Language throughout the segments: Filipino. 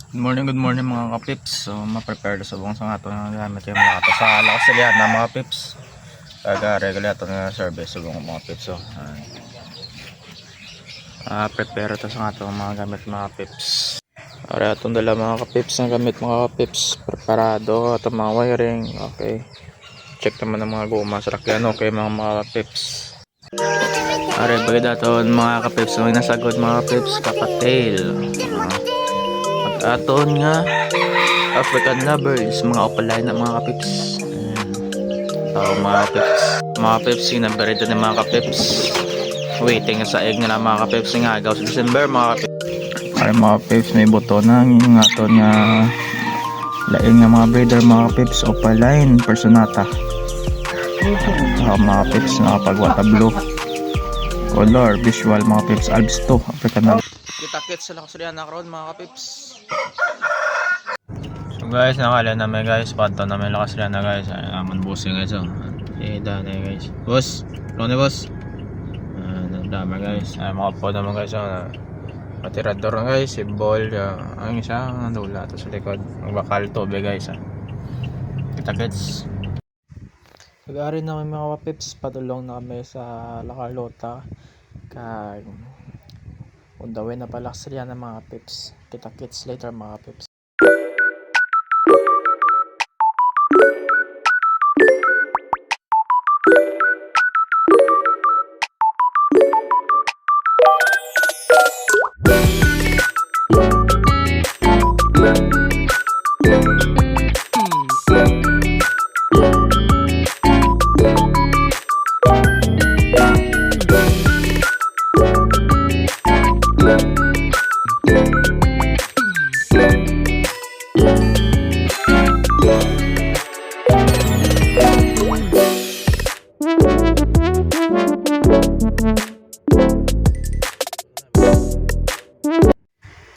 Good morning mga kapips. So, ma-prepare sa buong sa ato nga gamit yung mga ito sa lakas silihan na mga pips. Kaga regular ito nga service sa buong mga pips. So, prepare ito sa ato mga gamit mga pips. Para itong dala mga kapips na gamit mga kapips. Preparado ito mga wiring. Okay. Check naman ng mga guma sa rakyan. Okay mga kapips. Aray bagay dato mga kapips. So, nasagod mga kapips. Kakatail. Aton nga African lovers, mga opalay na mga kapips. Mga pips, sinabarito ng mga kapips. Waiting sa egg nila mga kapips nga agaw sa December mga kapips. Ay mga pips, may buto na ng aton nga laing nga mga breeder mga kapips, opaline, personata. Mga pips, nakapagwata blue. Color, visual mga pips, Alps 2, African lovers. Kita-kits sa lakas riyan na karoon mga kapips. So guys, nakala namin guys, panto namin lakas rin na guys. Aman bossing guys. Dana guys. Boss, ano boss? Dama guys. Makapo naman guys. Matirador guys, si ball. Ang isa, dula to sa likod. Ang bakal to be guys. Kita gets. Pag-ari namin mga pips, padulong na kami sa La Carlota. Kag on the way na palakas rin ng mga pips. Kita kits later mga pips.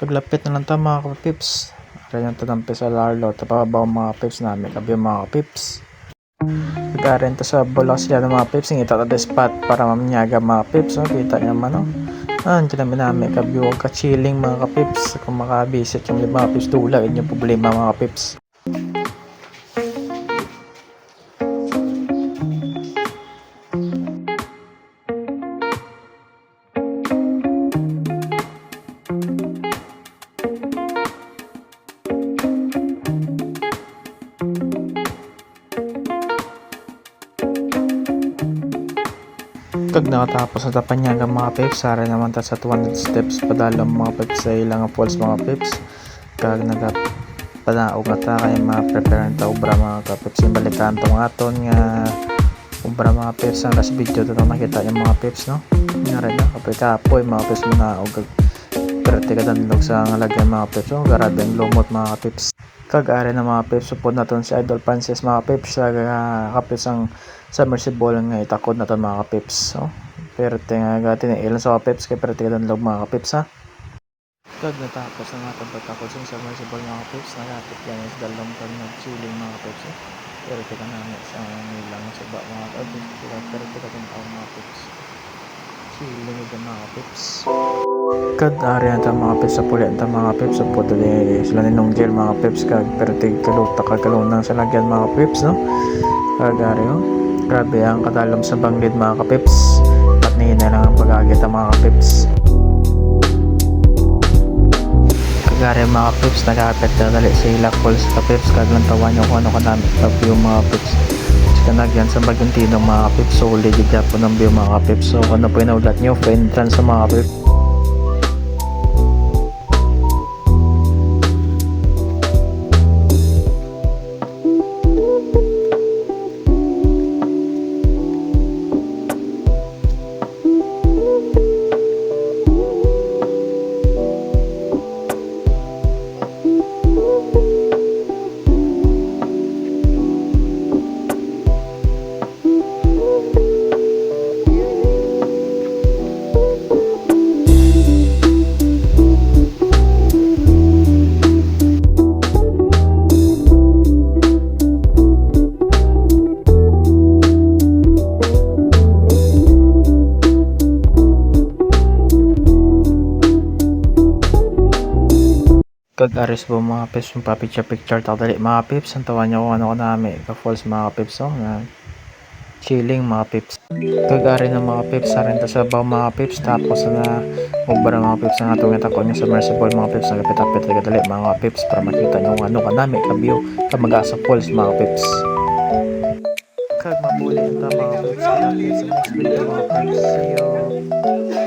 Kaglapit na lang ito mga kapips. Aray yung tatampi sa larlo. Tapabaw mga pips namin. Kabi mga pips. Pag-arin ito sa bulak sila ng mga pips. Ngita ito spot para maminyaga mga pips. Kita nyo naman. Diyan namin kabi huwag ka-chilling mga kapips. Kung makabisit yung mga pips tula. Yun yung problema mga pips. Kag nakatapos na tapanyaga mga pips, sara naman ta sa 200 steps padalong mga pips sa ilang falls mga pips. Kag nagapanaog na ta kaya ma-prepare ta ubra mga pips. Yung balikan tong aton nga ubra mga pips ang last video to makita yung mga pips no. Nga rin na kapag kapoy mga pips mga og perte ka danlog sa lagyan mga pips. So grabe ang lumot mga pips. Kag ari na mga pips supod naton si Idol Francis mga pips sa kapips ang submersible nga itakod na ito mga kapips. Perte nga gatin ilan sa kapips kaya perte ka log mga kapips ha. Kag natapos ang atong pagtakod sa submersible mga kapips. Nagapit yan is dalawang kang nag-chilling mga kapips. Perte ka namin sa nilang sa ba mga kapips. Perte ka din tao mga kapips. Chilling ito mga kapips. Kag ari ang mga kapips sa puli ang mga kapips. Sa puto sila ninong gel mga kapips. Kag perte kaluta kagalunang sa lagyan mga kapips no. Kag ari grabe ang kadalom sa banglid mga kapips. Patnihin na lang ang pag-agit ang mga kapips. Kagari mga kapips, nag-apit na dali sa Hilak Falls kapips. Kaglantawan nyo kung ano kadami view mga kapips. Kanagyan sa Bagantino mga kapips. So ulit yung po ng view mga kapips. So ano po yung naulat nyo, entrance sa mga kapips. Kag aris po mga pips yung pa-picture ta dali mga pips ang tawa niyo kung ano ko nami ka falls mga pips na chilling mga pips. Kag ari na mga pips sa ta sa baw mga pips tapos na ubra mga pips na natungit ako niya submersible mga pips nagapit-apit dali mga pips para makita niyo kung ano ka nami ka view ka mag-asa falls mga pips. Kag mapuli ta mga pips sa next video mga pips. See you.